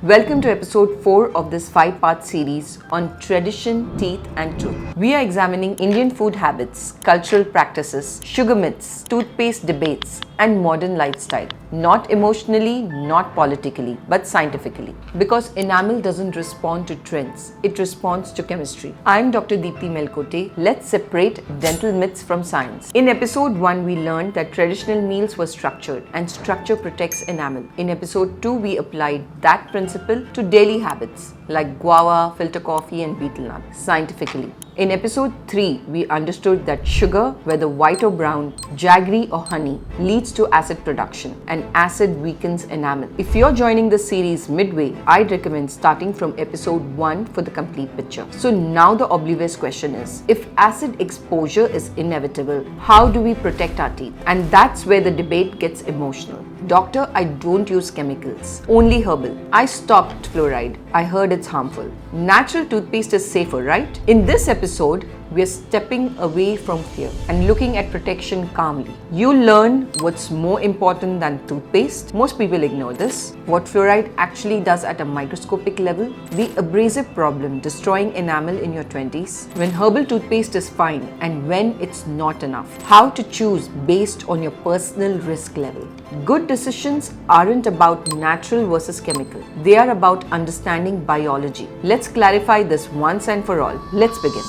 Welcome to episode 4 of this 5-part series on tradition, teeth and truth. We are examining Indian food habits, cultural practices, sugar myths, toothpaste debates and modern lifestyle. Not emotionally, not politically, but scientifically. Because enamel doesn't respond to trends, it responds to chemistry. I'm Dr. Deepti Melkote. Let's separate dental myths from science. In episode 1, we learned that traditional meals were structured and structure protects enamel. In episode 2, we applied that principle to daily habits like guava, filter coffee and betel nut scientifically. In episode 3, we understood that sugar, whether white or brown, jaggery or honey, leads to acid production and acid weakens enamel. If you're joining the series midway, I'd recommend starting from episode 1 for the complete picture. So now the obvious question is, if acid exposure is inevitable, how do we protect our teeth? And that's where the debate gets emotional. Doctor, I don't use chemicals, only herbal. I stopped fluoride. I heard it's harmful. Natural toothpaste is safer, right? In this episode, we are stepping away from fear and looking at protection calmly. You learn what's more important than toothpaste. Most people ignore this. What fluoride actually does at a microscopic level. The abrasive problem destroying enamel in your 20s. When herbal toothpaste is fine and when it's not enough. How to choose based on your personal risk level. Good decisions aren't about natural versus chemical. They are about understanding biology. Let's clarify this once and for all. Let's begin.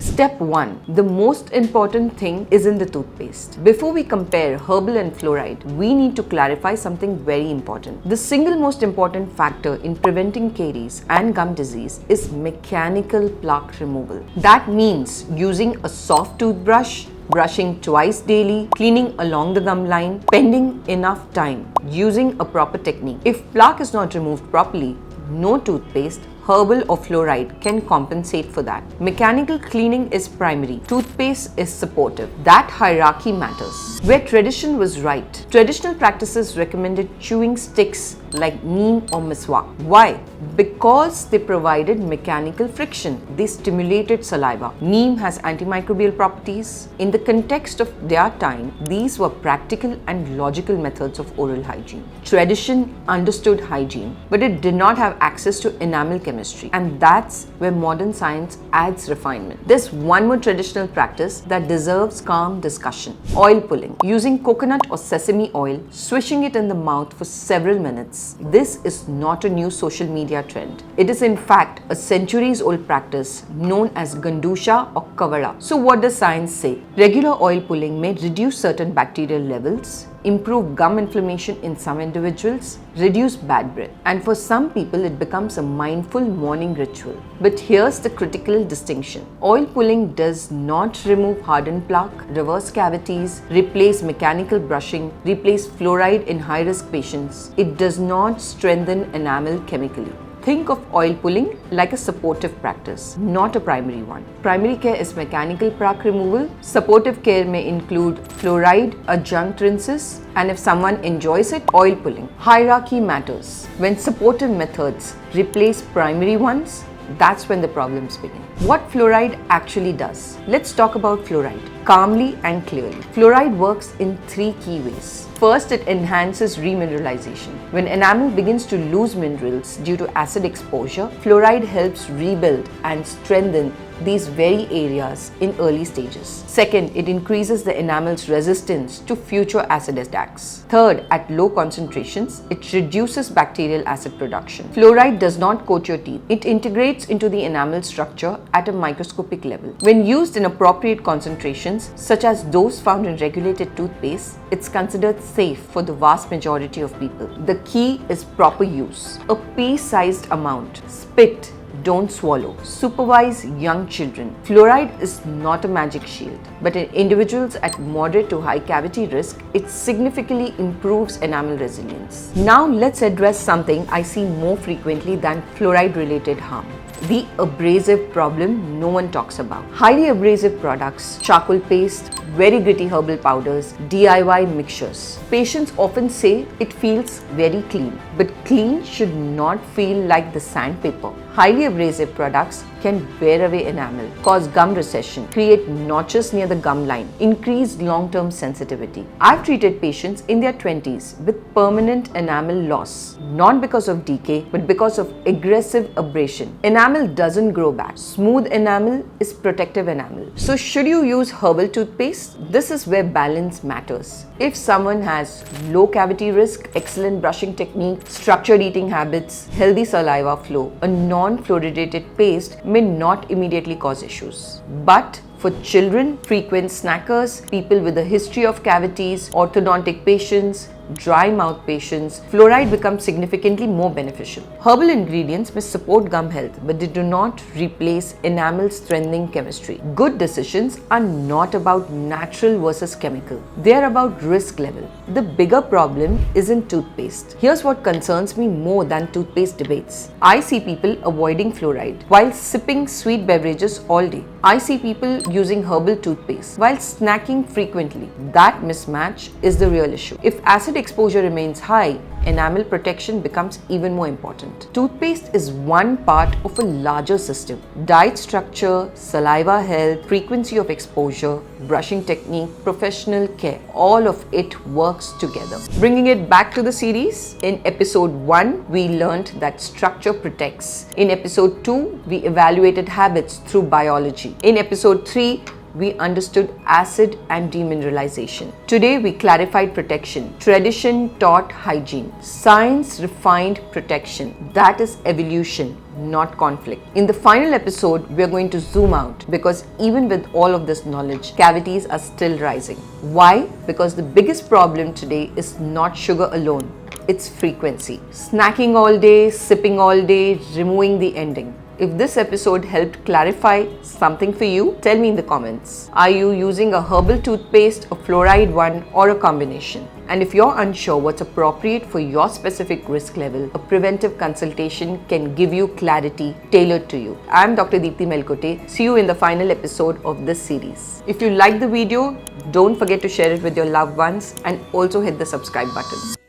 Step 1. The most important thing is in the toothpaste. Before we compare herbal and fluoride, we need to clarify something very important. The single most important factor in preventing caries and gum disease is mechanical plaque removal. That means using a soft toothbrush, brushing twice daily, cleaning along the gum line, spending enough time, using a proper technique. If plaque is not removed properly, no toothpaste, herbal or fluoride can compensate for that. Mechanical cleaning is primary. Toothpaste is supportive. That hierarchy matters. Where tradition was right. Traditional practices recommended chewing sticks like Neem or Miswak. Why? Because they provided mechanical friction. They stimulated saliva. Neem has antimicrobial properties. In the context of their time, these were practical and logical methods of oral hygiene. Tradition understood hygiene, but it did not have access to enamel chemistry. And that's where modern science adds refinement. There's one more traditional practice that deserves calm discussion. Oil pulling. Using coconut or sesame oil, swishing it in the mouth for several minutes. This is not a new social media trend. It is in fact a centuries-old practice known as gandusha or kavada. So what does science say? Regular oil pulling may reduce certain bacterial levels, improve gum inflammation in some individuals, reduce bad breath. And for some people, it becomes a mindful morning ritual. But here's the critical distinction. Oil pulling does not remove hardened plaque, reverse cavities, replace mechanical brushing, replace fluoride in high-risk patients. It does not strengthen enamel chemically. Think of oil pulling like a supportive practice, not a primary one. Primary care is mechanical plaque removal. Supportive care may include fluoride, adjunct rinses, and if someone enjoys it, oil pulling. Hierarchy matters. When supportive methods replace primary ones, that's when the problems begin. What fluoride actually does? Let's talk about fluoride calmly and clearly. Fluoride works in 3 key ways. First, it enhances remineralization. When enamel begins to lose minerals due to acid exposure, fluoride helps rebuild and strengthen these very areas in early stages. Second, it increases the enamel's resistance to future acid attacks. Third, at low concentrations, it reduces bacterial acid production. Fluoride does not coat your teeth. It integrates into the enamel structure at a microscopic level. When used in appropriate concentrations, such as those found in regulated toothpaste, it's considered safe for the vast majority of people. The key is proper use. A pea-sized amount. Spit. Don't swallow. Supervise young children. Fluoride is not a magic shield, but in individuals at moderate to high cavity risk, it significantly improves enamel resilience. Now let's address something I see more frequently than fluoride-related harm. The abrasive problem no one talks about. Highly abrasive products, charcoal paste, very gritty herbal powders, DIY mixtures. Patients often say it feels very clean, but clean should not feel like the sandpaper. Highly abrasive products can wear away enamel, cause gum recession, create notches near the gum line, increase long-term sensitivity. I've treated patients in their 20s with permanent enamel loss, not because of decay, but because of aggressive abrasion. Enamel doesn't grow back. Smooth enamel is protective enamel. So should you use herbal toothpaste? This is where balance matters. If someone has low cavity risk, excellent brushing technique, structured eating habits, healthy saliva flow, a non-fluoridated paste may not immediately cause issues. But for children, frequent snackers, people with a history of cavities, orthodontic patients, dry mouth patients, fluoride becomes significantly more beneficial. Herbal ingredients may support gum health, but they do not replace enamel strengthening chemistry. Good decisions are not about natural versus chemical. They are about risk level. The bigger problem is in toothpaste. Here's what concerns me more than toothpaste debates. I see people avoiding fluoride while sipping sweet beverages all day. I see people using herbal toothpaste while snacking frequently. That mismatch is the real issue. If acid exposure remains high, enamel protection becomes even more important. Toothpaste is one part of a larger system. Diet structure, saliva health, frequency of exposure, brushing technique, professional care, all of it works together. Bringing it back to the series, in episode 1, we learned that structure protects. In episode 2, we evaluated habits through biology. In episode 3, we understood acid and demineralization. Today we clarified protection. Tradition taught hygiene. Science refined protection. That is evolution, not conflict. In the final episode, we are going to zoom out because even with all of this knowledge, cavities are still rising. Why? Because the biggest problem today is not sugar alone. It's frequency. Snacking all day, sipping all day, removing the ending. If this episode helped clarify something for you, tell me in the comments. Are you using a herbal toothpaste, a fluoride one, or a combination? And if you're unsure what's appropriate for your specific risk level, a preventive consultation can give you clarity tailored to you. I'm Dr. Deepti Melkote. See you in the final episode of this series. If you like the video, don't forget to share it with your loved ones and also hit the subscribe button.